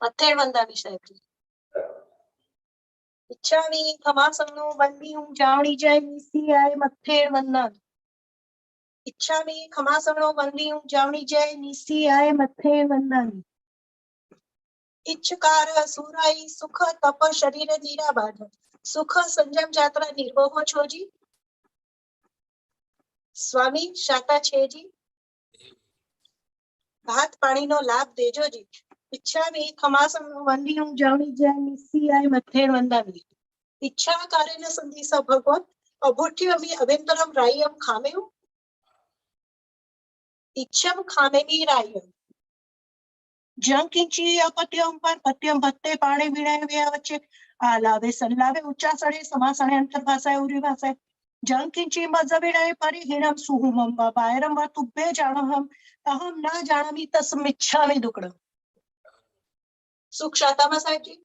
मत्थेड़ वंदावी साहेब जी। इच्छामी खमासनो वंदी हूँ जावणी जय नीसी आए मत्थेड़ वंदावी। इच्छामी खमासनो वंदी हूँ जावणी जय नीसी आए मत्थेड़ वंदावी। इच्छकार सुराई सुख तप शरीर धीरा बाध सुख संयम यात्रा निर्भो छो जी। स्वामी शाता छे जी। भात पानी नो लाभ देजो जी। इच्छा भी खमासम वंदी हूँ जावणी जय निसी आए मत्थेड़ वंदावी। इच्छा कार्य न संदेशा भगवान अभूठ्य भी अभ्यंतरम रायम खामे हूँ। इच्छम खामे भी रायम जं किंची अपत्यम पर पत्यम भत्ते पाणे विणे व्या वच्चे आलावे सल्लावे उच्चासणे समासणे अंतर्भाषाए उरी भाषाए जं किंची मजविणे परिहीणम सुहुमम बायरम वा तुभ्ये जानहम अहम न जानामि तस्मिच्छामि दुक्कडम। सुख शातामा साहेब जी।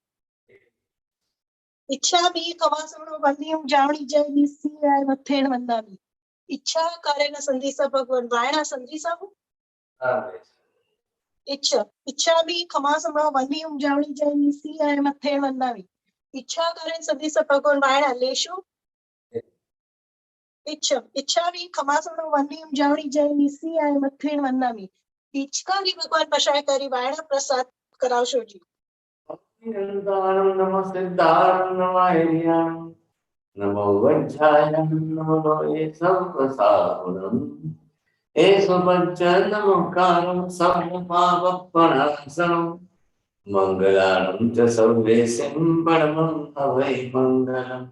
इच्छा भी खमासणो वंदी हूँ जावणी जय निसी आए मत्थेड़ वंदावी। इच्छा कार्य न संदेशा भगवान वायना संदेशा हूँ। इच्छा इच्छा भी खमासणो वंदी हूँ जावणी जय निसी आए मत्थेड़ वंदावी। इच्छा कार्य संदेशा भगवान वायना लेशो। इच्छा इच्छा भी खमासणो वंदी हूँ जावणी जय निसी आए मत्थेड़ वंदावी। इच्छा भी भगवान पशाय करी वायना प्रसाद करावशो जी। नमो सिद्धारं नमो हिरण्यं नमो वज्रायं नमो एसवसाहुरं एसवज्रनमोकारं सर्वपापप्रणाशनं मंगलानं च सर्वेशं परमं हवै मंगलम्।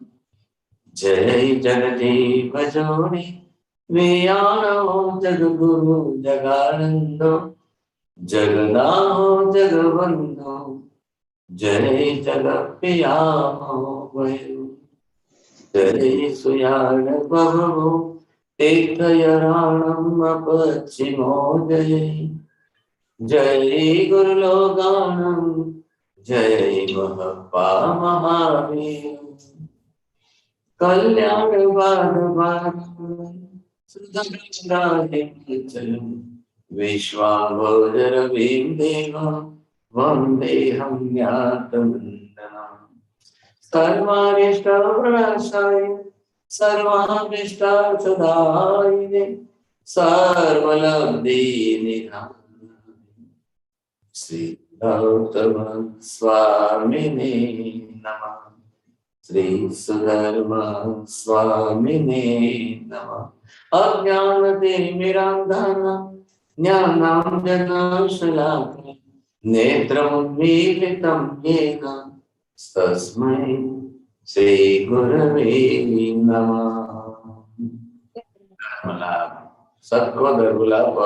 जय जगदीव जोनि वियाणो जगद्गुरु जगानन्दो जगदाहो जगवन्दो जय जगत्प्रियामो जय सुयाण बभो तीर्थयराणम् अपचिमो जय जय गुरुलोगानम् जय महप्पा महावीर कल्याण विश्वाभोजरवीं देवं वन्देऽहं ज्ञातवन्दनाम्। सर्वारिष्टप्रणाशाय सर्वाभीष्टप्रदायिने सर्वलब्धिनिधानाय श्री गौतम स्वामिने नमः। श्री सुधर्मा स्वामिने नमः। अज्ञानतिमिरान्धनां ज्ञानाञ्जनशलाकया नेत्रमुन्मीलितं येन तस्मै श्रीगुरवे नमः। सत्वगुलाब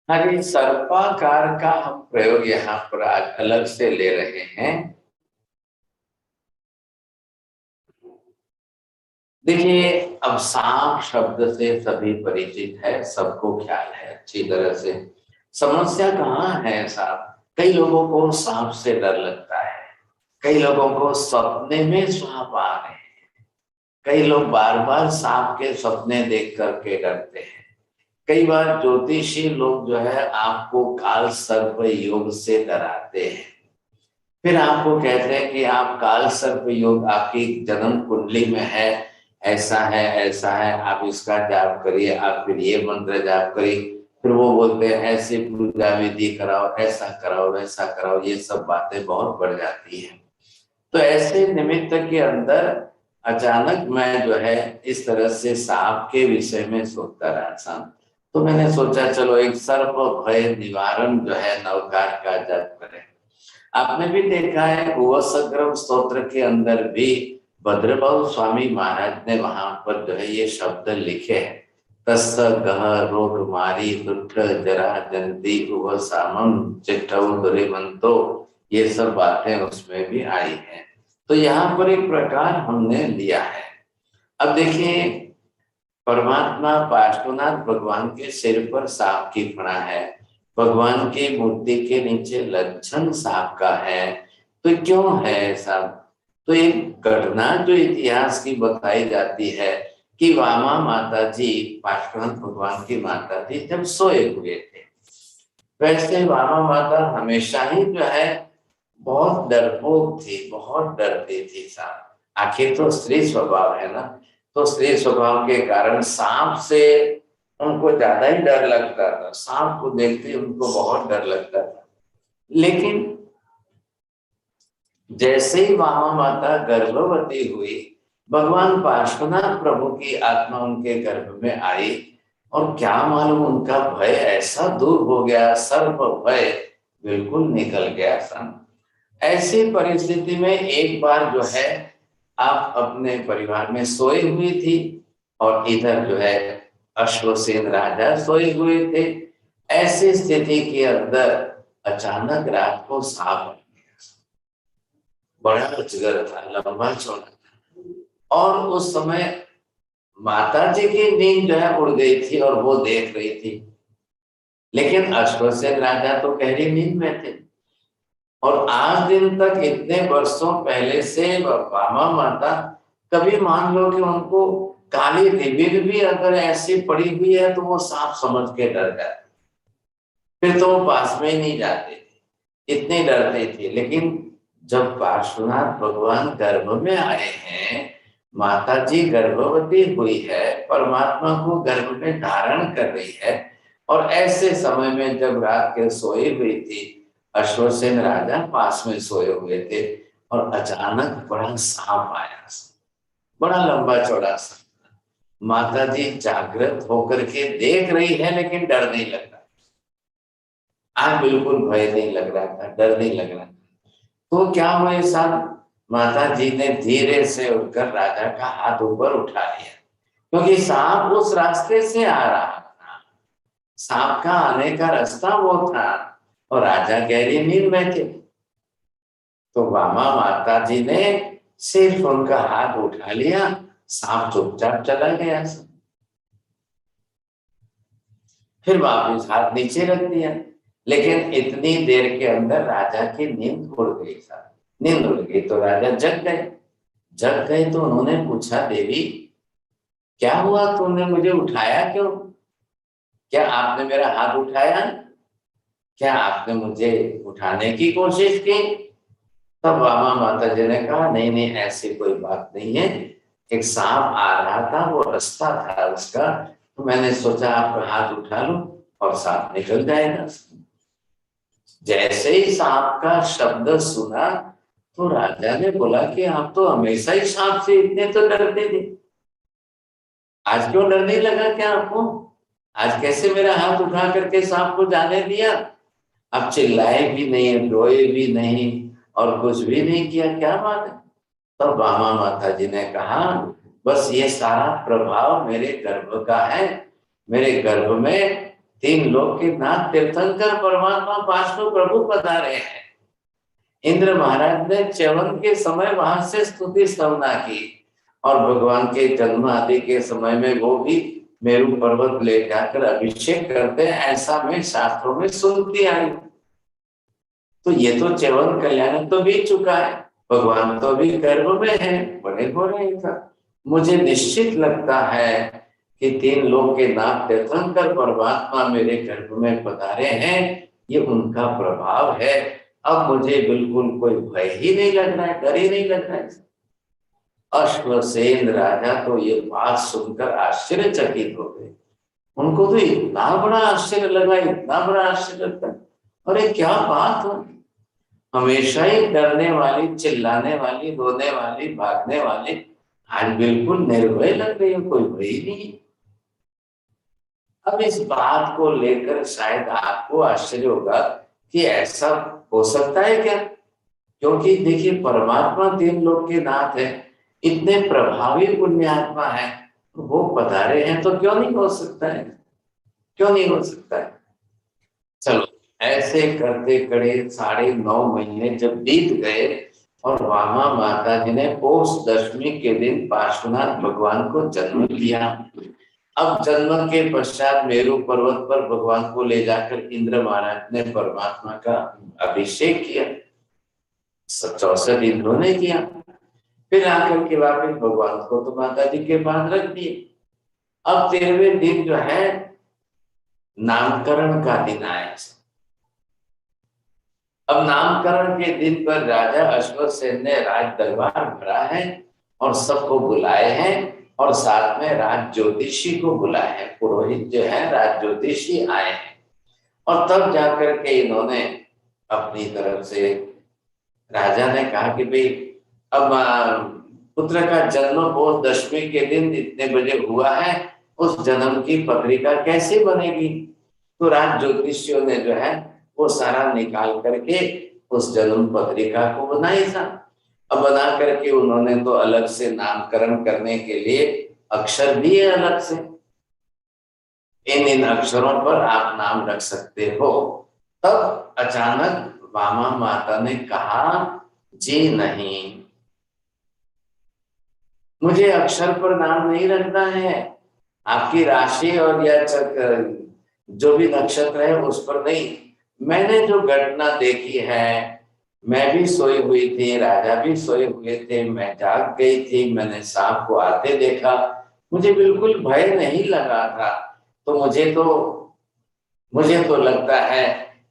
अरे सर्पाकार का हम प्रयोग यहाँ पर आज अलग से ले रहे हैं। देखिए, अब सांप शब्द से सभी परिचित है, सबको ख्याल है अच्छी तरह से। समस्या कहाँ है साहब? कई लोगों को सांप से डर लगता है, कई लोगों को सपने में सांप आ रहे हैं, कई लोग बार बार सांप के सपने देख करके डरते हैं। कई बार ज्योतिषी लोग जो है आपको काल सर्प योग से डराते हैं, फिर आपको कहते हैं कि आप काल सर्प योग आपकी जन्म कुंडली में है, ऐसा है ऐसा है, आप इसका जाप करिए, आप फिर ये मंत्र जाप करिए। फिर वो बोलते हैं ऐसे पूजा विधि कराओ, ऐसा कराओ वैसा कराओ, ये सब बातें बहुत बढ़ जाती हैं। तो ऐसे निमित्त के अंदर अचानक मैं जो है इस तरह से सांप के विषय में सोचता रहा था। तो मैंने सोचा चलो एक सर्प भय निवारण जो है नवकार का जाप करें। आपने भी देखा है उवसग्रम स्तोत्र के अंदर भी भद्रबाहु स्वामी महाराज ने वहां पर जो है ये शब्द लिखे हैं, तस् गह रोग मारी दुष्ट जरा जंती उव सामम चिट्ठव दुरिमंतो, ये सब बातें उसमें भी आई हैं। तो यहाँ पर एक प्रकार हमने लिया है। अब देखिए, परमात्मा पार्श्वनाथ भगवान के सिर पर सांप की फणा है, भगवान की मूर्ति के नीचे लक्षण सांप का है, तो क्यों है ऐसा? तो एक घटना जो इतिहास की बताई जाती है कि वामा माता जी, पार्श्वनाथ भगवान की माता जी, जब सोए हुए थे, वैसे वामा माता हमेशा ही जो है बहुत डरपोक थी, बहुत डरती थी सांप। आखिर तो स्त्री स्वभाव है ना, तो स्त्री स्वभाव के कारण सांप से उनको ज्यादा ही डर लगता था, सांप को देखते उनको बहुत डर लगता था। लेकिन जैसे ही वामा माता गर्भवती हुई, भगवान पार्श्वनाथ प्रभु की आत्मा उनके गर्भ में आई, और क्या मालूम उनका भय ऐसा दूर हो गया, सर्प भय बिल्कुल निकल गया सन। ऐसी परिस्थिति में एक बार जो है आप अपने परिवार में सोई हुई थी, और इधर जो है अश्वसेन राजा सोए हुए थे। ऐसी स्थिति के अंदर अचानक रात को सांप आ गया। बड़ा अजगर था, लंबा चौड़ा था, और उस समय माता जी की नींद जो है उड़ गई थी और वो देख रही थी, लेकिन अश्वसेन राजा तो गहरी नींद में थे। और आज दिन तक इतने वर्षों पहले से वामा माता, कभी मान लो कि उनको काली रिबिन भी अगर ऐसी पड़ी हुई है तो वो सांप समझ के डर जाते, फिर तो वो पास में ही नहीं जाते थे, इतने डरते थे। लेकिन जब पार्श्वनाथ भगवान गर्भ में आए हैं, माता जी गर्भवती हुई है, परमात्मा को गर्भ में धारण कर रही है, और ऐसे समय में जब रात के सोई हुई थी, अश्वसेन राजा पास में सोए हुए थे, और अचानक बड़ा सांप आया, बड़ा लंबा चौड़ा सा। माता जी जागृत होकर के देख रही है, लेकिन डर नहीं लग रहा, आज बिल्कुल भय नहीं लग रहा था, डर नहीं लग रहा था। तो क्या हुआ साहब, माता जी ने धीरे से उठकर राजा का हाथ ऊपर उठा लिया, क्योंकि सांप उस रास्ते से आ रहा था, सांप का आने का रास्ता वो था, और राजा गहरी नींद में थे। तो वामा माता जी ने सिर्फ उनका हाथ उठा लिया, सांप चुपचाप चला गया। फिर वापिस हाथ नीचे रख दिया, लेकिन इतनी देर के अंदर राजा की नींद उड़ गई। नींद उड़ गई तो राजा जग गए। जग गए तो उन्होंने पूछा, देवी क्या हुआ, तुमने मुझे उठाया क्यों? क्या आपने मेरा हाथ उठाया? क्या आपने मुझे उठाने की कोशिश की? तब वामा माता जी ने कहा, नहीं नहीं, ऐसी कोई बात नहीं है, एक सांप आ रहा था, वो रास्ता था उसका, तो मैंने सोचा आपका हाथ उठा लूं और सांप निकल जाएगा। जैसे ही सांप का शब्द सुना तो राजा ने बोला कि आप तो हमेशा ही सांप से इतने तो डरते थे, आज क्यों डर नहीं लगा क्या आपको? आज कैसे मेरा हाथ उठा करके सांप को जाने दिया? आप चिल्लाए भी नहीं, रोए भी नहीं, और कुछ भी नहीं किया, क्या बात है? तब वामा माता जी ने कहा, बस ये सारा प्रभाव मेरे गर्भ का है। मेरे गर्भ में 3 लोक के नाथ तीर्थंकर परमात्मा पार्श्व प्रभु पधारे हैं। इंद्र महाराज ने च्यवन के समय वहां से स्तुति स्तवना की, और भगवान के जन्म आदि के समय में वो भी मेरू पर्वत ले जाकर अभिषेक करते हैं, ऐसा मैं शास्त्रों में सुनती आई। तो ये तो च्यवन कल्याण तो बीत चुका है, भगवान तो अभी गर्भ में है, बड़े हो रहे हैं। मुझे निश्चित लगता है कि 3 लोक के नाथ तीर्थंकर परमात्मा मेरे गर्भ में पधारे हैं, ये उनका प्रभाव है। अब मुझे बिल्कुल कोई भय ही नहीं लग रहा है, डर ही नहीं लग रहा है। अश्वसेन राजा तो ये बात सुनकर आश्चर्यचकित हो गए। उनको तो इतना बड़ा आश्चर्य लगा, इतना बड़ा आश्चर्य लगता, अरे क्या बात हो, हमेशा ही डरने वाली, चिल्लाने वाली, रोने वाली, भागने वाली, आज बिल्कुल निर्भय लग रही है, कोई भय नहीं। अब इस बात को लेकर शायद आपको आश्चर्य होगा कि ऐसा हो सकता है क्या, क्योंकि देखिए परमात्मा 3 लोक के नाथ है, इतने प्रभावी पुण्यात्मा है, वो पधारे हैं तो क्यों नहीं हो सकता है, क्यों नहीं हो सकता है। चलो ऐसे करते करे 9.5 महीने जब बीत गए और वामा माता जी ने पौष दशमी के दिन पार्श्वनाथ भगवान को जन्म दिया। अब जन्म के पश्चात मेरू पर्वत पर भगवान को ले जाकर इंद्र महाराज ने परमात्मा का अभिषेक किया, 64 इंद्रों ने किया। फिर आकर के वापिस भगवान को तो माता जी के पास रख दिए। अब 13वें दिन जो है नामकरण का दिन आया। अब नामकरण के दिन पर राजा अश्वसेन ने राज दरबार भरा है और सबको बुलाए हैं, और साथ में राज ज्योतिषी को बुलाए हैं, पुरोहित जो है राज ज्योतिषी आए हैं। और तब जाकर के इन्होंने अपनी तरफ से राजा ने कहा कि भाई अब पुत्र का जन्म पौष दशमी के दिन इतने बजे हुआ है, उस जन्म की पत्रिका कैसे बनेगी। तो राज ज्योतिषियों ने जो है वो सारा निकाल करके उस जन्म पत्रिका को बनाई था। अब बना करके उन्होंने तो अलग से नामकरण करने के लिए अक्षर दिए अलग से, इन अक्षरों पर आप नाम रख सकते हो। तब अचानक वामा माता ने कहा, जी नहीं, मुझे अक्षर पर नाम नहीं रखना है, आपकी राशि और या जो भी नक्षत्र है उस पर नहीं। मैंने जो घटना देखी है, मैं भी सोई हुई थी, राजा भी सोए हुए थे, मैं जाग गई थी, मैंने सांप को आते देखा, मुझे बिल्कुल भय नहीं लगा था। तो मुझे तो लगता है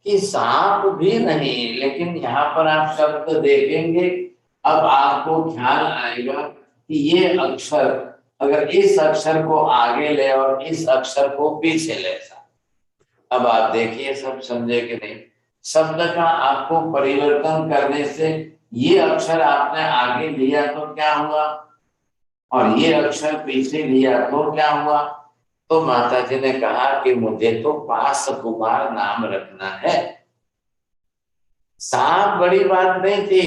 कि सांप भी नहीं, लेकिन यहाँ पर आप शब्द देखेंगे, अब आपको ख्याल आएगा कि ये अक्षर अगर इस अक्षर को आगे ले और इस अक्षर को पीछे ले, अब आप देखिए सब समझे कि नहीं। शब्द का आपको परिवर्तन करने से ये अक्षर आपने आगे लिया तो क्या हुआ, और ये अक्षर पीछे लिया तो क्या हुआ। तो माता जी ने कहा कि मुझे तो पास कुमार नाम रखना है। सांप बड़ी बात नहीं थी,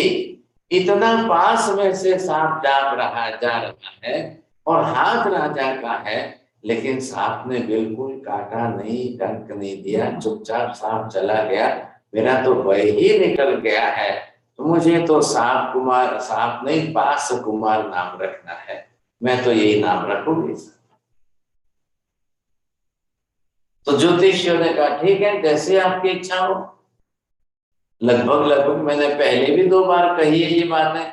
इतना पास में से सांप जा रहा है और हाथ राजा का है, लेकिन सांप ने बिल्कुल काटा नहीं, डंक नहीं दिया, चुपचाप सांप चला गया। मेरा तो भय ही निकल गया है। तो मुझे तो सांप नहीं पास कुमार नाम रखना है, मैं तो यही नाम रखूंगी। तो ज्योतिषियों ने कहा ठीक है, जैसे आपकी इच्छा हो। लगभग मैंने पहले भी 2 बार कही है ये बातें,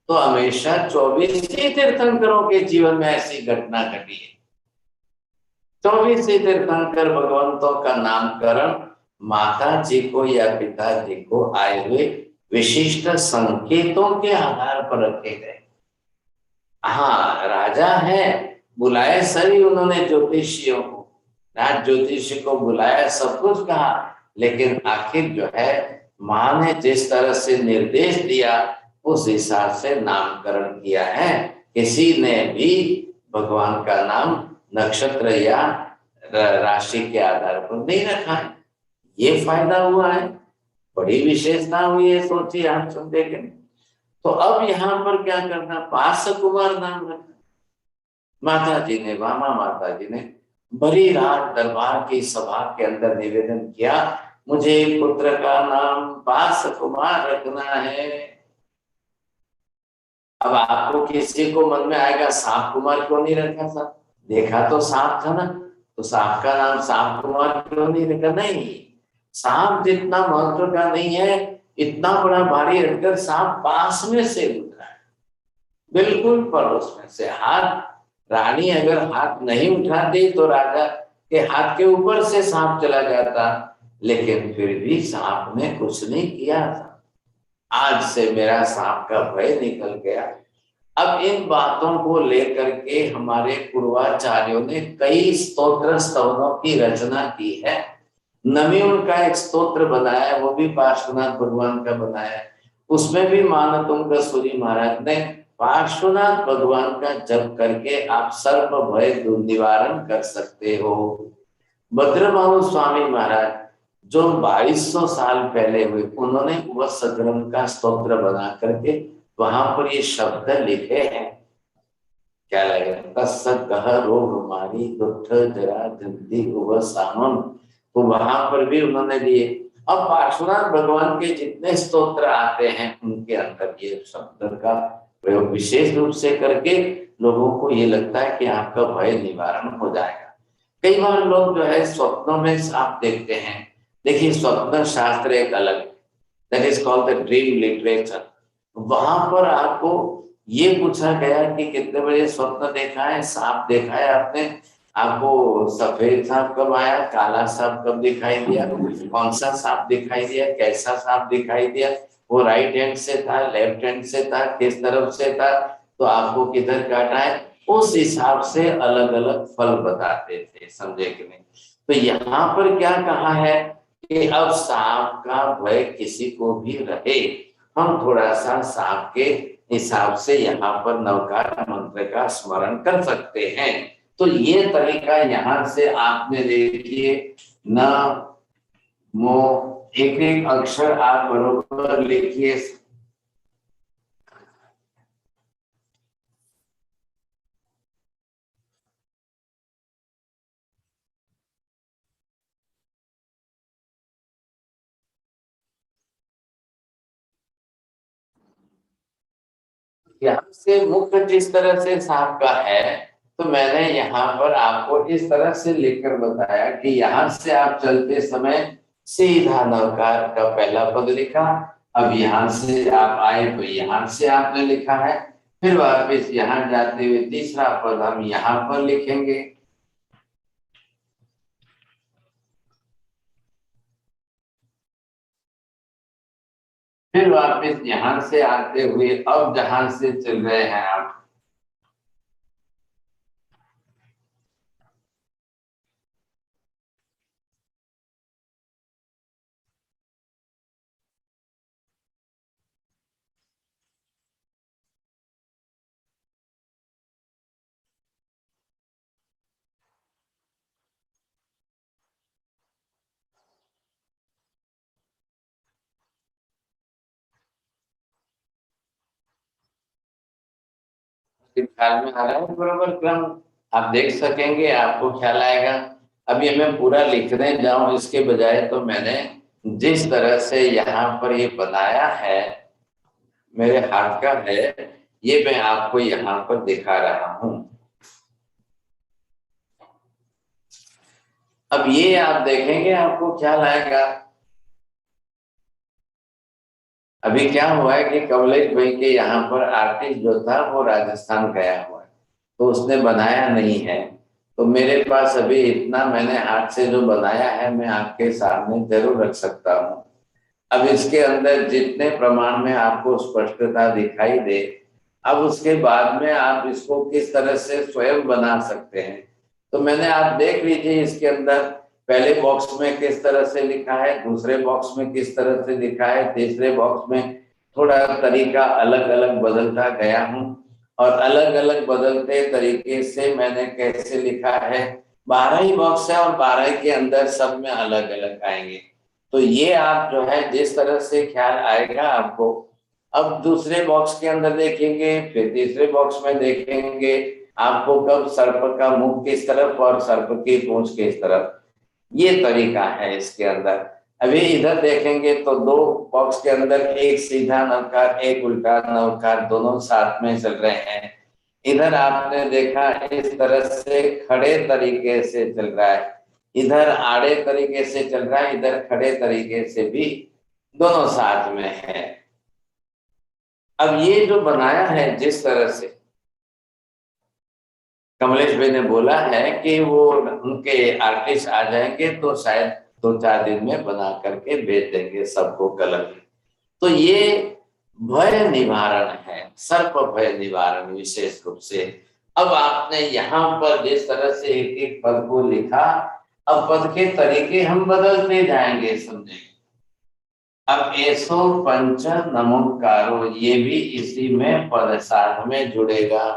तो हमेशा 24 ही तीर्थंकरों के जीवन में ऐसी घटना घटी है। 24 ही तीर्थंकर भगवंतों का नामकरण माता जी को या पिताजी को आए हुए विशिष्ट संकेतों के आधार पर रखे गए। हाँ, राजा है, बुलाए सभी उन्होंने ज्योतिषियों को, राज ज्योतिषी को बुलाया, सब कुछ कहा, लेकिन आखिर जो है मां ने जिस तरह से निर्देश दिया उस हिसाब से नामकरण किया है। किसी ने भी भगवान का नाम नक्षत्र या राशि के आधार पर नहीं रखा है। ये फायदा हुआ है, बड़ी विशेषता हुई है, सोचिए आप सब देखें। तो अब यहाँ पर क्या करना, पास कुमार नाम रखना। माता जी ने, वामा माता जी ने बड़ी रात दरबार की सभा के अंदर निवेदन किया, मुझे पुत्र का नाम पास कुमार रखना है। अब आपको किसी को मन में आएगा सांप कुमार क्यों नहीं रखा था, देखा तो सांप था ना, तो सांप का नाम सांप कुमार क्यों नहीं रखा? नहीं, सांप जितना महत्व का नहीं है, इतना बड़ा भारी रखकर सांप पास में से उठा है, बिल्कुल पड़ोस में से। हाथ, रानी अगर हाथ नहीं उठाती तो राजा के हाथ के ऊपर से सांप चला जाता, लेकिन फिर भी सांप ने कुछ नहीं किया था। आज से मेरा सांप का भय निकल गया। अब इन बातों को लेकर के हमारे पूर्वाचार्यों ने कई स्तोत्र स्तवनों की रचना की है। नमी उनका एक स्तोत्र बनाया, वो भी पार्श्वनाथ भगवान का बनाया। उसमें भी मानतुंग सूरी महाराज ने पार्श्वनाथ भगवान का जप करके आप सर्प भय निवारण कर सकते हो। भद्रभानु स्वामी महाराज जो 2200 साल पहले हुए, उन्होंने वत्सग्रम का स्तोत्र बना करके वहां पर ये शब्द लिखे हैं। क्या लगेगा? तस्य कह रोग मारी दुष्ट जरा जंती सामम, तो वहां पर भी उन्होंने दिए। अब पार्श्वनाथ भगवान के जितने स्तोत्र आते हैं उनके अंदर ये शब्द का प्रयोग विशेष रूप से करके लोगों को ये लगता है कि आपका भय निवारण हो जाएगा। कई बार लोग जो है स्वप्नों में सांप देखते हैं। देखिए, स्वप्न शास्त्र एक अलग, that is called the dream literature. वहां पर आपको ये पूछा गया कि कितने बजे स्वप्न देखा है, सांप देखा है आपने, आपको सफेद सांप कब आया, काला सांप कब दिखाई दिया, कौन सा सांप दिखाई दिया, कैसा सांप दिखाई दिया, वो राइट हैंड से था, लेफ्ट हैंड से था, किस तरफ से था, तो आपको किधर काटा है, उस हिसाब से अलग अलग फल बताते थे। समझे कि नहीं? तो यहाँ पर क्या कहा है कि अब सांप का भय किसी को भी रहे, हम थोड़ा सा सांप के हिसाब से यहाँ पर नवकार मंत्र का स्मरण कर सकते हैं। तो ये तरीका यहाँ से आपने देखिए, न मो, एक एक अक्षर आप बरोबर लिखिए। यहाँ से मुख्य जिस तरह से सांप का है, तो मैंने यहाँ पर आपको इस तरह से लिखकर बताया कि यहाँ से आप चलते समय सीधा नवकार का पहला पद लिखा। अब यहाँ से आप आए तो यहाँ से आपने लिखा है, फिर वापस यहाँ जाते हुए तीसरा पद हम यहाँ पर लिखेंगे। फिर वापस यहाँ से आते हुए अब जहां से चल रहे हैं आप, ख्याल में आ रहा है बरोबर क्रम? आप देख सकेंगे, आपको ख्याल आएगा। अभी मैं पूरा लिखने जाऊं इसके बजाय तो मैंने जिस तरह से यहाँ पर ये बनाया है, मेरे हाथ का है, ये मैं आपको यहाँ पर दिखा रहा हूं। अब ये आप देखेंगे, आपको ख्याल आएगा। अभी क्या हुआ है कि कमलेश भाई के यहाँ पर आर्टिस्ट जो था वो राजस्थान गया हुआ है, तो उसने बनाया नहीं है। तो मेरे पास अभी इतना मैंने हाथ से जो बनाया है मैं आपके सामने जरूर रख सकता हूँ। अब इसके अंदर जितने प्रमाण में आपको स्पष्टता दिखाई दे, अब उसके बाद में आप इसको किस तरह से स्वयं बना सकते हैं। तो मैंने, आप देख लीजिए, इसके अंदर पहले बॉक्स में किस तरह से लिखा है, दूसरे बॉक्स में किस तरह से लिखा है, तीसरे बॉक्स में थोड़ा तरीका अलग अलग बदलता गया हूँ, और अलग अलग बदलते तरीके से मैंने कैसे लिखा है। 12 ही बॉक्स है और 12 के अंदर सब में अलग अलग आएंगे। तो ये आप जो है जिस तरह से ख्याल आएगा आपको, अब दूसरे बॉक्स के अंदर देखेंगे, फिर तीसरे बॉक्स में देखेंगे, आपको कब सर्प का मुख किस तरफ और सर्प की पूंछ किस तरफ, ये तरीका है इसके अंदर। अभी इधर देखेंगे तो दो बॉक्स के अंदर एक सीधा नवकार एक उल्टा नवकार दोनों साथ में चल रहे हैं। इधर आपने देखा इस तरह से खड़े तरीके से चल रहा है, इधर आड़े तरीके से चल रहा है, इधर खड़े तरीके से भी दोनों साथ में है। अब ये जो बनाया है जिस तरह से कमलेश भाई ने बोला है कि वो उनके आर्टिस्ट आ जाएंगे तो शायद 2-4 दिन में बना करके भेज देंगे सबको कलर। तो ये भय निवारण है, सर्प भय निवारण विशेष रूप से। अब आपने यहाँ पर जिस तरह से एक एक पद को लिखा, अब पद के तरीके हम बदलते जाएंगे, समझे। अब ऐसो पंच नमोकारो ये भी इसी में पद साथ में जुड़ेगा।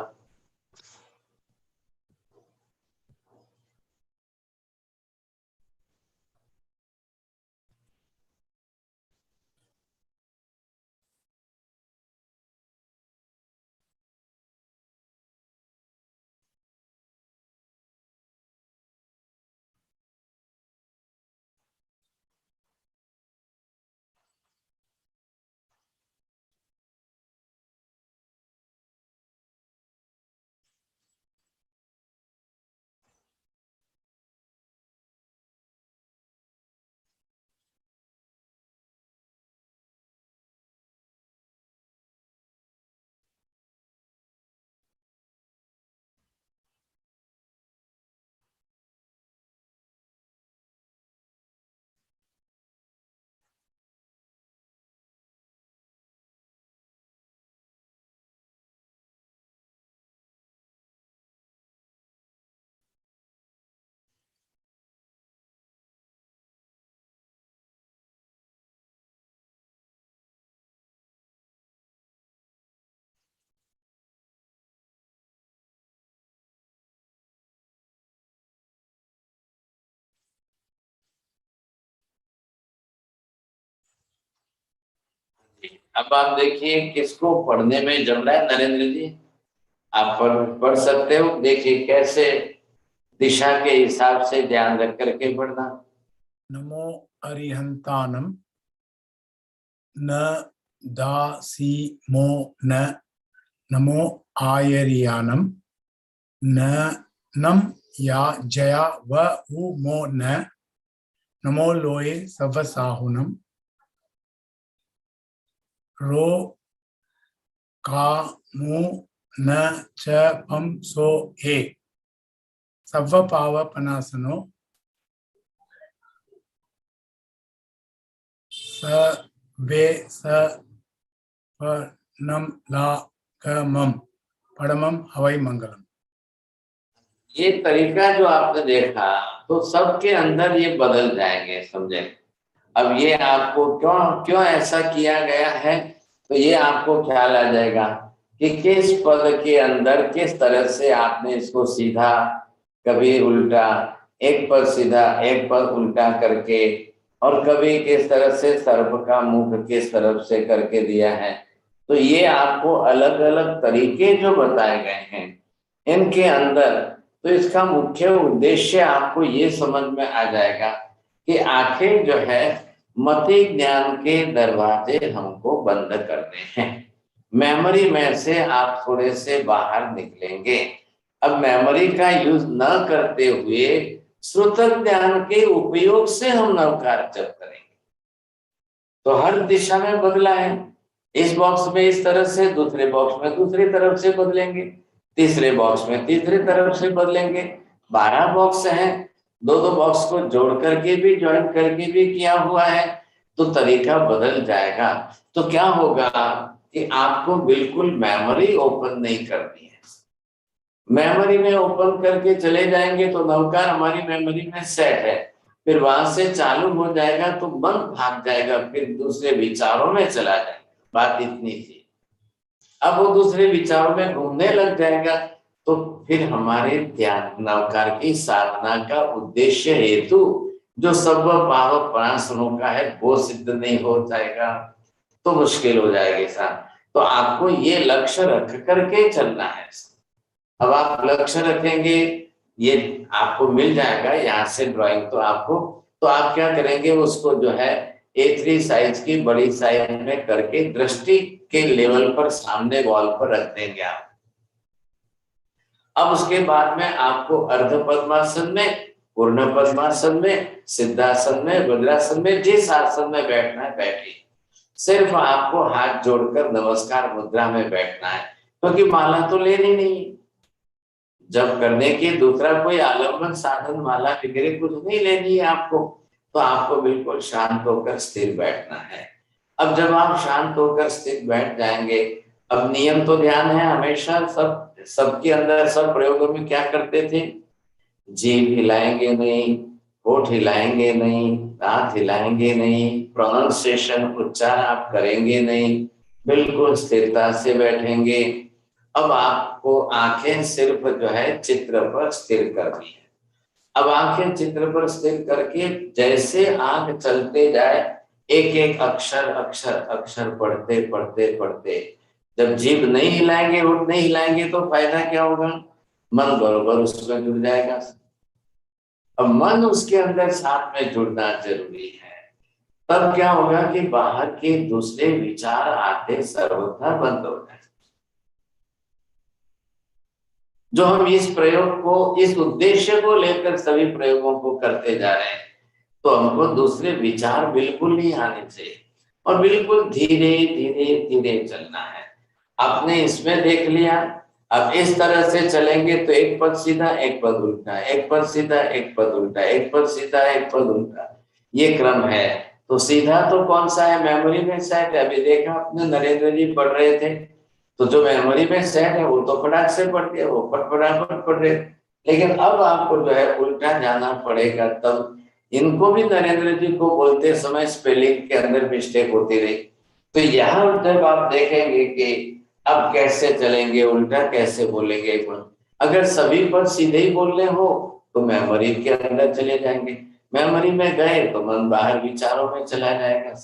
अब आप देखिए किसको पढ़ने में जम रहा है। नरेंद्र जी आप पढ़ सकते हो, देखिए कैसे दिशा के हिसाब से ध्यान रख करके पढ़ना। नमो अरिहंतानम न दासी मो न नमो आयरियानम न नम या जया व उ मो न नमो लोए सवसाहुनम रो का मु न च पम सो ए सव पाव पनासनो स वे स नम ला कमम पड़मम हवाई मंगलम। ये तरीका जो आपने देखा तो सबके अंदर ये बदल जाएंगे, समझे। अब ये आपको क्यों क्यों ऐसा किया गया है, तो ये आपको ख्याल आ जाएगा कि किस पद के अंदर किस तरह से आपने इसको सीधा कभी उल्टा, एक पद सीधा एक पद उल्टा करके, और कभी किस तरह से सर्प का मुख किस तरफ से करके दिया है। तो ये आपको अलग अलग तरीके जो बताए गए हैं इनके अंदर, तो इसका मुख्य उद्देश्य आपको ये समझ में आ जाएगा कि आखिर जो है मति ज्ञान के दरवाजे हमको बंद करने हैं, मेमोरी में से आप थोड़े से बाहर निकलेंगे। अब मेमोरी का यूज न करते हुए श्रुत ज्ञान के उपयोग से हम नवकार जप करेंगे। तो हर दिशा में बदला है, इस बॉक्स में इस तरह से, दूसरे बॉक्स में दूसरी तरफ से बदलेंगे, तीसरे बॉक्स में तीसरी तरफ से बदलेंगे। 12 बॉक्स हैं, दो बॉक्स को जोड़ करके भी ज्वाइन करके भी किया हुआ है, तो तरीका बदल जाएगा। तो क्या होगा कि आपको बिल्कुल मेमोरी ओपन नहीं करनी है। मेमोरी में ओपन करके चले जाएंगे तो नवकार हमारी मेमोरी में सेट है, फिर वहां से चालू हो जाएगा तो मन भाग जाएगा, फिर दूसरे विचारों में चला जाएगा। बात इतनी थी। अब वो दूसरे विचारों में घूमने लग जाएगा तो फिर हमारे ध्यान नवकार की साधना का उद्देश्य हेतु जो सब पाव पराशरों का है वो सिद्ध नहीं हो जाएगा, तो मुश्किल हो जाएगी साहब। तो आपको ये लक्ष्य रख करके चलना है। अब आप लक्ष्य रखेंगे, ये आपको मिल जाएगा यहाँ से ड्राइंग, तो आपको तो आप क्या करेंगे, उसको जो है A3 साइज की बड़ी साइज में करके दृष्टि के लेवल पर सामने वॉल पर रख देंगे आप। अब उसके बाद में आपको अर्ध पद्मासन में, पूर्ण पद्मासन में, सिद्धासन में, वज्रासन में, जिस आसन में बैठना है बैठिए। सिर्फ आपको हाथ जोड़कर नमस्कार मुद्रा में बैठना है, क्योंकि माला तो लेनी नहीं। जब करने की दूसरा कोई आलम्बन साधन माला वगैरह कुछ नहीं लेनी है आपको, तो आपको बिल्कुल शांत होकर स्थिर बैठना है। अब जब आप शांत होकर स्थिर बैठ जाएंगे, अब नियम तो ध्यान है हमेशा, सबके अंदर सब प्रयोगों में क्या करते थे, जीभ हिलाएंगे नहीं, होठ हिलाएंगे नहीं, दांत हिलाएंगे नहीं, प्रोनाउंसिएशन उच्चारण आप करेंगे नहीं, बिल्कुल स्थिरता से बैठेंगे। अब आपको आंखें सिर्फ जो है चित्र पर स्थिर करनी है। अब आंखें चित्र पर स्थिर करके जैसे आंख चलते जाए, एक एक अक्षर अक्षर अक्षर पढ़ते पढ़ते पढ़ते, जब जीभ नहीं हिलाएंगे, होठ नहीं हिलाएंगे, तो फायदा क्या होगा, मन बरोबर उसमें जुड़ जाएगा। अब मन उसके अंदर साथ में जुड़ना जरूरी है। तब क्या होगा कि बाहर के दूसरे विचार आते सर्वथा बंद हो जाए। जो हम इस प्रयोग को, इस उद्देश्य को लेकर सभी प्रयोगों को करते जा रहे हैं, तो हमको दूसरे विचार बिल्कुल नहीं आने चाहिए और बिल्कुल धीरे धीरे धीरे चलना है। आपने इसमें देख लिया, अब इस तरह से चलेंगे तो एक पद सीधा, एक पद उल्टा, एक पद सीधा, एक पद उल्टा, एक पद सीधा, एक पद उल्टा, ये क्रम है। तो सीधा तो कौन सा है, मेमोरी में सेट है। अभी देखा आपने, नरेंद्र जी पढ़ रहे थे, तो जो मेमोरी में सेट है वो तो फटाक से पढ़ के वो फटाफट पढ़ रहे। लेकिन अब आपको जो है उल्टा जाना पड़ेगा, तब इनको भी नरेंद्र जी को बोलते समय स्पेलिंग के अंदर मिस्टेक होती रही। तो यहाँ जब आप देखेंगे कि अब कैसे चलेंगे, उल्टा कैसे बोलेंगे, अगर सभी पद सीधे ही बोलने हो तो मेमोरी के अंदर चले जाएंगे, मेमोरी में गए तो मन बाहर विचारों में चला जाएगा।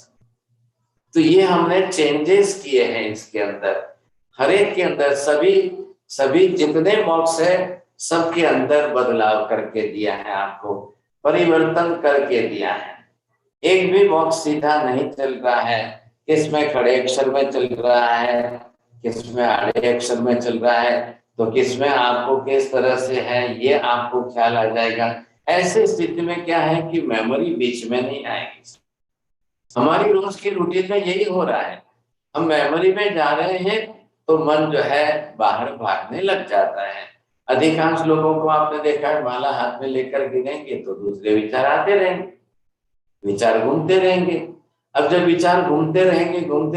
तो ये हमने चेंजेस किए हैं इसके अंदर, हर एक के अंदर सभी जितने बॉक्स है सबके अंदर बदलाव करके दिया है, आपको परिवर्तन करके दिया है। एक भी बॉक्स सीधा नहीं चल रहा है, किसमें खड़े अक्षर में चल रहा है, किसमें आड़े अक्षर में चल रहा है, तो किसमें आपको किस तरह से है ये आपको ख्याल आ जाएगा। ऐसे स्थिति में क्या है कि मेमोरी बीच में नहीं आएगी। हमारी रोज की रूटीन में यही हो रहा है, हम मेमोरी में जा रहे हैं तो मन जो है बाहर भागने लग जाता है। अधिकांश लोगों को आपने देखा है, माला हाथ में लेकर गिनेंगे तो दूसरे विचार आते रहेंगे, विचार घूमते रहेंगे। अब जब विचार घूमते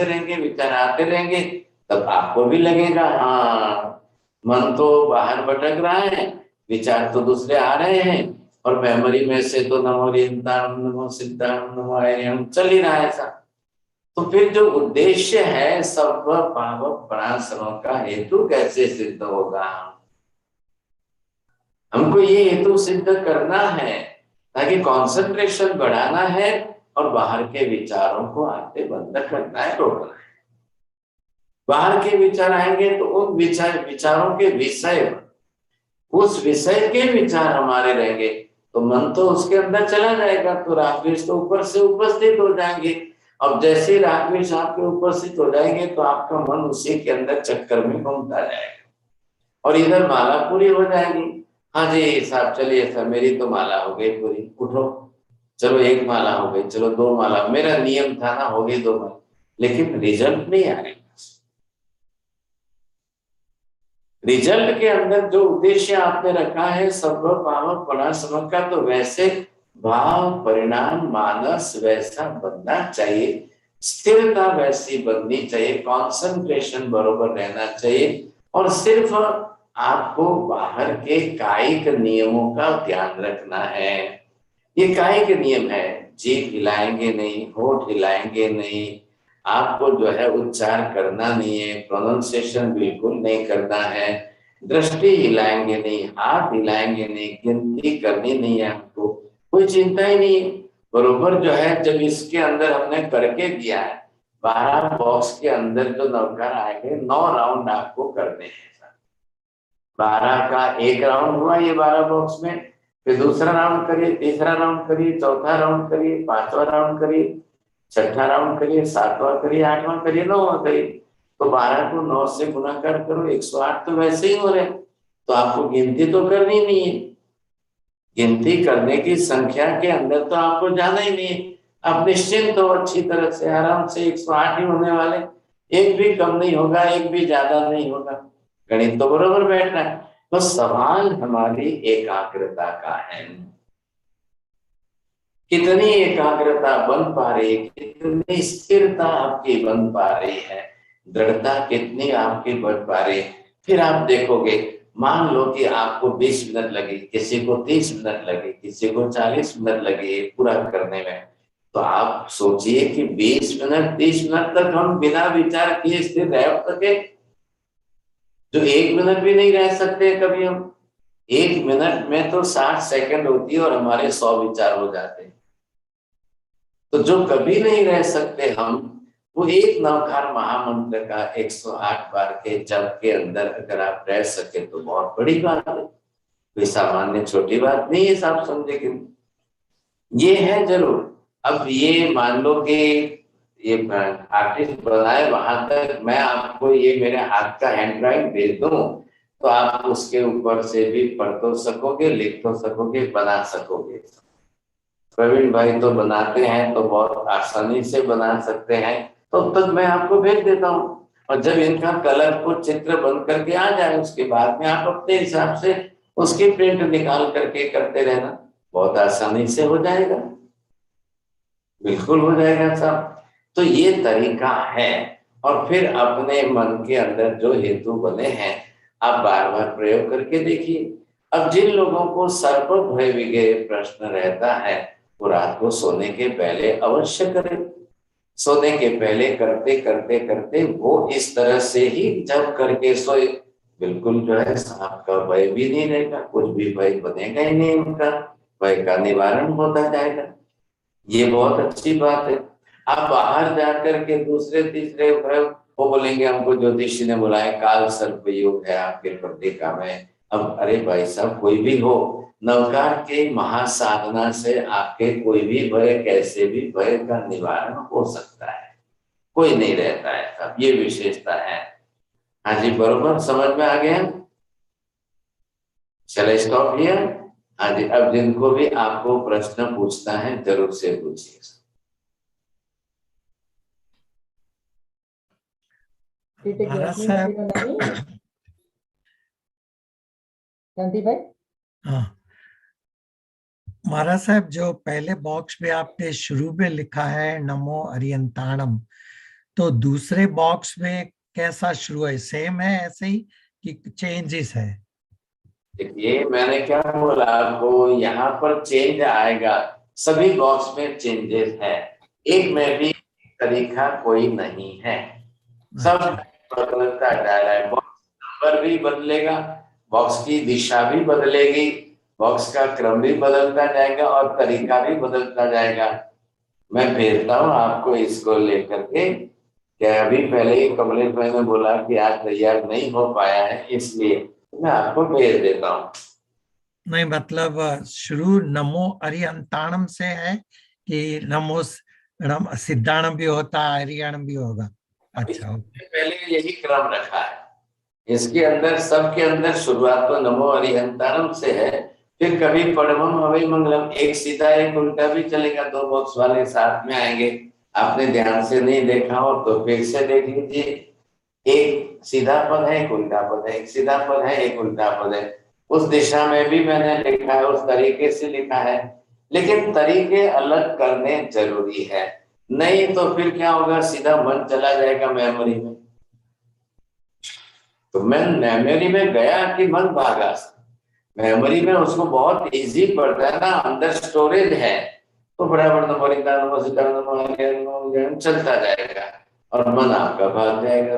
रहेंगे विचार आते रहेंगे, तब आपको भी लगेगा हाँ मन तो बाहर भटक रहा है, विचार तो दूसरे आ रहे हैं, और मेमोरी में से तो नमो रिंदाणम नमो सिद्धाणम नमो आयम चल ही रहा है ऐसा। तो फिर जो उद्देश्य है सब पावक प्रणाशनों का हेतु कैसे सिद्ध होगा, हमको ये हेतु सिद्ध करना है ताकि कंसंट्रेशन बढ़ाना है और बाहर के विचारों को आते बंद करना है, रोकना है। बाहर के विचार आएंगे तो उन विचारों के विषय, उस विषय के विचार हमारे रहेंगे तो मन तो उसके अंदर चला जाएगा, तो रागद्वेष तो ऊपर से उपस्थित हो जाएंगे। अब जैसे रागद्वेष आपके उपस्थित हो जाएंगे तो आपका मन उसी के अंदर चक्कर में घूमता जाएगा और इधर माला पूरी हो जाएगी। हाँ जी साहब चलिए सर मेरी तो माला हो गई पूरी, उठो चलो एक माला हो गई, चलो दो माला, मेरा नियम था ना, हो गई दो माला, लेकिन रिजल्ट नहीं आएगा। रिजल्ट के अंदर जो उद्देश्य आपने रखा है सर्व पावक प्रणाशनों का, तो वैसे भाव परिणाम मानस वैसा बनना चाहिए, स्थिरता वैसी बननी चाहिए, कंसंट्रेशन बरोबर रहना चाहिए और सिर्फ आपको बाहर के कायिक नियमों का ध्यान रखना है। ये कायिक नियम है, जीभ हिलाएंगे नहीं, होठ हिलाएंगे नहीं, आपको जो है उच्चार करना नहीं है, प्रोनाउंसिएशन बिल्कुल नहीं करना है, दृष्टि हिलाएंगे नहीं, हाथ हिलाएंगे नहीं, गिनती करनी नहीं है, हमको कोई चिंता ही नहीं। बरोबर जो है जब इसके अंदर हमने करके दिया है, 12 बॉक्स के अंदर जो नवकार आएंगे 9 राउंड आपको करने हैं। 12 का एक राउंड हुआ ये 12 बॉक्स में, फिर दूसरा राउंड करिए, तीसरा राउंड करिए, चौथा राउंड करिए, पांचवा राउंड करिए, छठा राउंड करिए, सातवां करिए, आठवां करिए, नौवां करिए। तो 12 को 9 से गुणाकार करो, 108 तो वैसे ही हो रहे। तो आपको गिनती तो करनी नहीं है, गिनती करने की संख्या के अंदर तो आपको जाना ही नहीं है। आप निश्चिंत हो, अच्छी तरह से आराम से 108 ही होने वाले, एक भी कम नहीं होगा, एक भी ज्यादा नहीं होगा, गणित तो बरोबर बैठ रहा है। तो सवाल हमारी एकाग्रता का है, कितनी एकाग्रता बन पा रही है, कितनी स्थिरता आपकी बन पा रही है, दृढ़ता कितनी आपकी बढ़ पा रही है। फिर आप देखोगे, मान लो कि आपको 20 मिनट लगे, किसी को 30 मिनट लगे, किसी को 40 मिनट लगे पूरा करने में, तो आप सोचिए कि 20 मिनट 30 मिनट तक हम बिना विचार किए स्थिर रह सके, जो 1 मिनट भी नहीं रह सकते कभी हम। 1 मिनट में तो 60 सेकंड होती है और हमारे 100 विचार हो जाते हैं। तो जो कभी नहीं रह सकते हम, वो एक नवकार महामंत्र का 108 बार के जप के अंदर अगर आप रह सके तो बहुत बड़ी बात है, कोई सामान्य छोटी बात नहीं है, आप समझे कि ये है जरूर। अब ये मान लो कि ये आर्टिस्ट बनाए, वहां तक मैं आपको ये मेरे हाथ का हैंड राइटिंग भेज दूं तो आप उसके ऊपर से भी पढ़ तो सकोगे, लिख तो सकोगे, बना सकोगे। प्रवीण भाई तो बनाते हैं, तो बहुत आसानी से बना सकते हैं, तो तब मैं आपको भेज देता हूँ। और जब इनका कलरफुल चित्र बन करके आ जाए, उसके बाद में आप अपने हिसाब से उसकी प्रिंट निकाल करके करते रहना, बहुत आसानी से हो जाएगा, बिल्कुल हो जाएगा साहब। तो ये तरीका है। और फिर अपने मन के अंदर जो हेतु बने हैं, आप बार बार प्रयोग करके देखिए। अब जिन लोगों को सर्प भय विगेय प्रश्न रहता है, वो रात को सोने के पहले अवश्य करें। सोने के पहले करते करते करते वो इस तरह से ही जब करके सोए, बिल्कुल जो है सांप का भय भी नहीं रहेगा, कुछ भी भय बनेगा ही नहीं, उनका भय का निवारण होता जाएगा। ये बहुत अच्छी बात है। आप बाहर जाकर के दूसरे तीसरे भय, वो बोलेंगे हमको ज्योतिषी ने बुलाया, काल सर्प योग है आपके प्रतिका में। अब अरे भाई साहब, कोई भी हो, नवकार के महासाधना से आपके कोई भी भय, कैसे भी भय का निवारण हो सकता है, कोई नहीं रहता है साहब, ये विशेषता है। हाँ जी, बरोबर समझ में आ गया। चले स्टॉप हियर। हाँ जी, अब जिनको भी आपको प्रश्न पूछना है जरूर से पूछिए। महाराज साहब, शांति भाई, हाँ महाराज साहब, जो पहले बॉक्स में आपने शुरू में लिखा है नमो अरियंताणम, तो दूसरे बॉक्स में कैसा शुरू है, सेम है ऐसे ही कि चेंजेस है? देखिए मैंने क्या बोला आपको, यहाँ पर चेंज आएगा, सभी बॉक्स में चेंजेस है, एक में भी तरीका कोई नहीं है, सब बदलता जा रहा है। बॉक्स नंबर भी बदलेगा, बॉक्स की दिशा भी बदलेगी, बॉक्स का क्रम भी बदलता जाएगा और तरीका भी बदलता जाएगा। मैं भेजता हूँ आपको इसको लेकर के, क्या अभी पहले ही कमलेश भाई ने बोला कि आज तैयार नहीं हो पाया है, इसलिए मैं आपको भेज देता हूँ। नहीं मतलब शुरू नमो अरियंताणम से है कि नमो सिद्धाणम भी होता है, अरियणम भी होगा? अच्छा, पहले यही क्रम रखा है, इसके अंदर सबके अंदर शुरुआत तो नमो अरिहंतारम से है, फिर कभी परमम हवै मंगलम, एक सीधा एक उल्टा भी चलेगा, दो बॉक्स वाले साथ में आएंगे। आपने ध्यान से नहीं देखा हो तो फिर से देख लीजिए, एक सीधा पद है, एक उल्टा पद है, एक सीधा पद है, एक उल्टा पद है, उस दिशा में भी मैंने लिखा है, उस तरीके से लिखा है, लेकिन तरीके अलग करने जरूरी है, नहीं तो फिर क्या होगा, सीधा मन चला जाएगा मेमोरी में। तो मैं मेमोरी में गया कि मन भागा, मेमोरी में उसको बहुत इजी पड़ता है ना, अंदर स्टोरेज है, तो बराबर चलता जाएगा और मन आपका भाग जाएगा।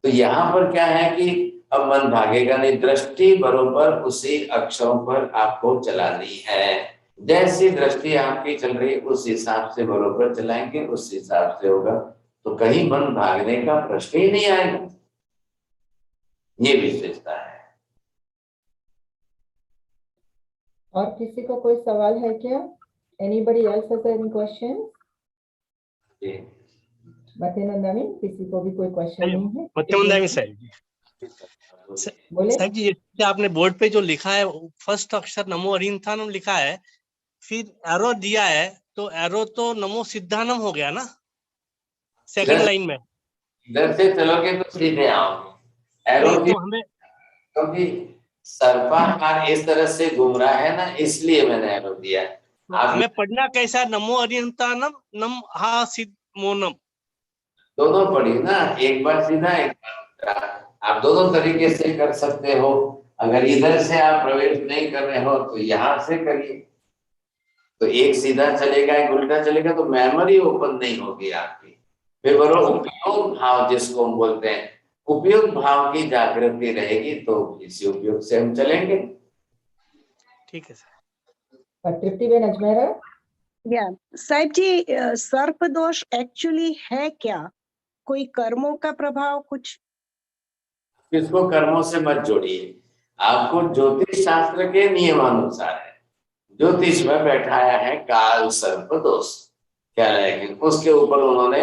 तो यहाँ पर क्या है कि अब मन भागेगा नहीं, दृष्टि बरोबर उसी अक्षरों पर आपको चलानी है, जैसी दृष्टि आपकी चल रही उस हिसाब से बरोबर चलाएंगे, उस हिसाब से होगा, तो कहीं मन भागने का प्रश्न ही नहीं आएगा। ये विशेषता है। और किसी को कोई सवाल है क्या? Anybody else has any questions? जी। मथेनंदानी, किसी को भी कोई क्वेश्चन नहीं है? मध्यमंदानी साहब जी, बोले। साहब जी जैसे आपने बोर्ड पे जो लिखा है फर्स्ट अक्षर नमो अरिहंतानम लिखा है, फिर एरो दिया है, तो एरो तो नमो सिद्धानम हो गया ना सेकंड लाइन में। इधर से चलोगे तो सीधे आओगे। एरो नहीं की तो हमें क्योंकि सर्पाकार इस तरह से घूम रहा है ना, इसलिए मैंने एरो दिया है। आप हमें पढ़ना कैसा है? नमो अरिहंतानम नम हा सिद्ध मोनम। दोनों पढ़ी ना, एक बार सीधा एक बार उल्टा। आप दोनों तरीके से कर सकते हो। अगर इधर से आप प्रवेश नहीं कर रहे हो तो यहाँ से करिए, तो एक सीधा चलेगा एक उल्टा चलेगा, तो मेमोरी ओपन नहीं होगी आपकी। फिर बोलो उपयोग भाव जिसको हम बोलते हैं, उपयोग भाव की जागृति रहेगी, तो इसी उपयोग से हम चलेंगे। ठीक है सर। तृप्ति बेन अजमेरा। या साहिब जी, सर्प दोष एक्चुअली है क्या? कोई कर्मों का प्रभाव कुछ? इसको कर्मों से मत जोड़िए, आपको ज्योतिष शास्त्र के नियमानुसार है। ज्योतिष में बैठाया है काल सर्प दोष, क्या रहेगा उसके ऊपर उन्होंने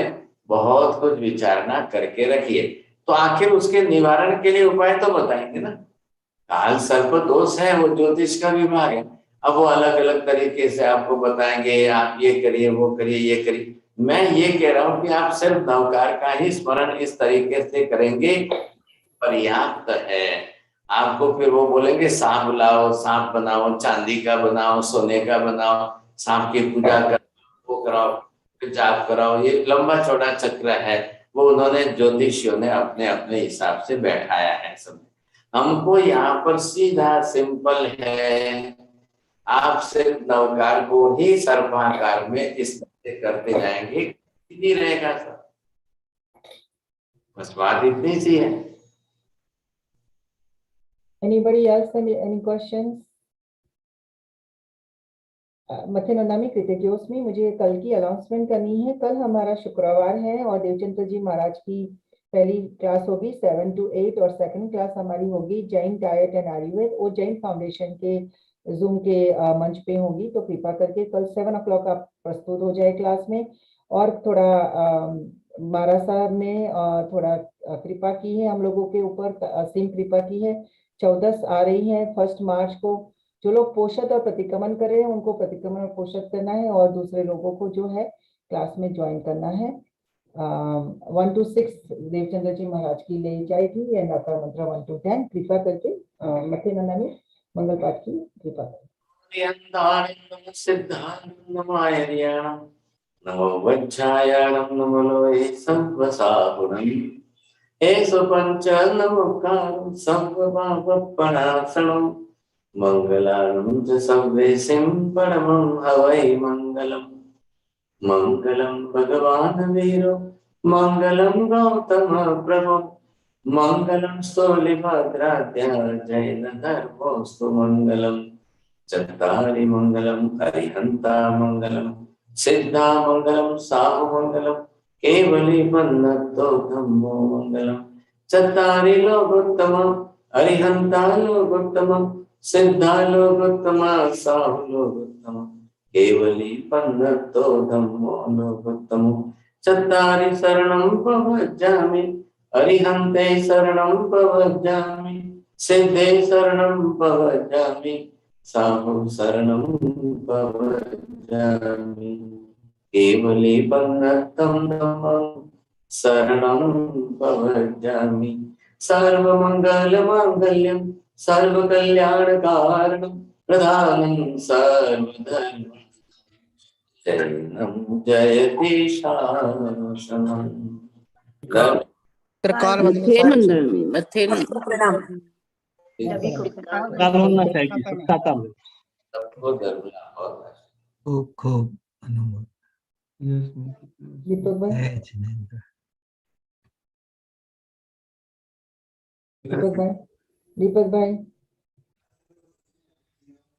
बहुत कुछ विचारणा करके रखी है। तो आखिर उसके निवारण के लिए उपाय तो बताएंगे ना। काल सर्प दोष है, वो ज्योतिष का विभाग है। अब वो अलग अलग तरीके से आपको बताएंगे, आप ये करिए वो करिए ये करिए। मैं ये कह रहा हूं कि आप सिर्फ नवकार का ही स्मरण इस तरीके से करेंगे पर्याप्त है। आपको फिर वो बोलेंगे सांप लाओ, सांप बनाओ, चांदी का बनाओ, सोने का बनाओ, सांप की पूजा करो, वो कराओ, फिर जाप कराओ, ये लंबा चौड़ा चक्र है। वो उन्होंने ज्योतिषियों ने अपने अपने हिसाब से बैठाया है सब। हमको यहाँ पर सीधा सिंपल है, आप सिर्फ नवकार को ही सर्पाकार में इस तरह से करते जाएंगे, इतनी रहेगा सब। बस बात इतनी सी है। Anybody else any questions? मथेनंदानी कृतिज्ञोस में मुझे कल की अनाउंसमेंट करनी है। कल हमारा शुक्रवार है और देवचंद्र जी महाराज की पहली क्लास होगी 7 to 8 और सेकंड क्लास हमारी होगी जैन डाइट एंड आयुर्वेद, वो जैन फाउंडेशन के जूम के मंच पे होगी। तो कृपा करके कल 7 o'clock आप प्रस्तुत हो जाए क्लास में। और थोड़ा महाराज साहब ने थोड़ा कृपा की है हम लोगों के ऊपर, असीम कृपा की है। 14 आ रही है 1 मार्च को। जो लोग पोषक और प्रतिक्रमण कर रहे हैं उनको प्रतिक्रमण और पोषक करना है, और दूसरे लोगों को जो है क्लास में ज्वाइन करना है। 1 to 6 देवचंद्र जी महाराज की ले जाएगी, या नाथा मंत्र 1 to 10। कृपा करके मथेनंदा में मंगल पाठ की कृपा करें। सिद्धांत नमो वज्रायाणं नमो लोहे संवसाहुणम् एषु पंच नमोकारं सर्वपापप्रणाशनं मंगलानं च सर्वेषां परमं हवै मंगलम्। मंगलं भगवान् वीरो मंगलं गौतम प्रभु मंगलं स्थूलिभद्राद्य जैन धर्मोऽस्तु मंगलम्। चत्तारि मंगलम् अरिहन्ता मंगलम् सिद्धा मंगलम साहु मंगलम केवली पन्नतो धम्मो मंगलम। चत्तारि लोकोत्तम अरिहंता लोकोत्तम सिद्धा लोकोत्तम साहु लोकोत्तम केवली पन्नतो धम्मो लोकोत्तम। चत्तारि शरणं प्रव्रजामि अरिहन्ते शरणं प्रव्रजामि सिद्धे शरणं प्रव्रजामि साहु शरणं प्रव्रजामि केवली पन्नतं धम्मं शरणं प्रव्रजामि। सर्वमंगलमांगल्यं सर्वकल्याणकारणं प्रधानं सर्वधर्म शरणं जयति शासनम्। कानून चाहिए सबका काम है। सबको धर्म लाभ। खूब खूब अनुमोदन। दीपक भाई, जय जिनेंद्र। दीपक भाई, दीपक भाई।